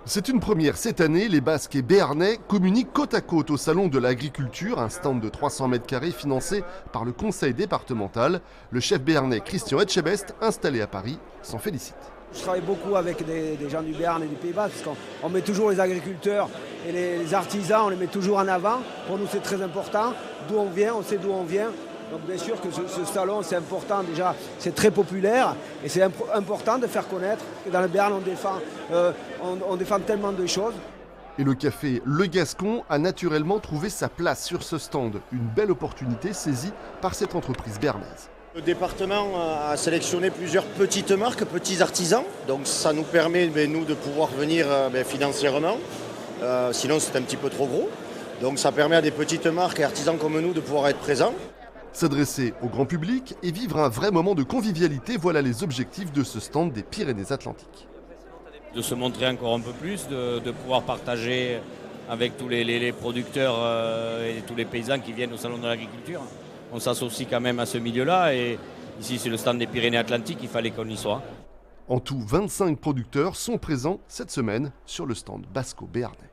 C'est une première cette année, les Basques et Béarnais communiquent côte à côte au Salon de l'Agriculture, un stand de 300 mètres carrés financé par le conseil départemental. Le chef béarnais Christian Etchebest, installé à Paris, s'en félicite. Je travaille beaucoup avec des gens du Béarn et du Pays Basque parce qu'on met toujours les agriculteurs et les artisans, on les met toujours en avant. Pour nous, c'est très important. D'où on vient, on sait d'où on vient. Donc bien sûr que ce salon, c'est important déjà, c'est très populaire et c'est important de faire connaître que dans le Béarn, on défend tellement de choses. Et le café Le Gascon a naturellement trouvé sa place sur ce stand. Une belle opportunité saisie par cette entreprise béarnaise. Le département a sélectionné plusieurs petites marques, petits artisans. Donc ça nous permet, nous, de pouvoir venir financièrement. Sinon, c'est un petit peu trop gros. Donc ça permet à des petites marques et artisans comme nous de pouvoir être présents. S'adresser au grand public et vivre un vrai moment de convivialité, voilà les objectifs de ce stand des Pyrénées-Atlantiques. De se montrer encore un peu plus, de pouvoir partager avec tous les producteurs et tous les paysans qui viennent au Salon de l'Agriculture. On s'associe quand même à ce milieu-là et ici c'est le stand des Pyrénées-Atlantiques, il fallait qu'on y soit. En tout, 25 producteurs sont présents cette semaine sur le stand basco-béarnais.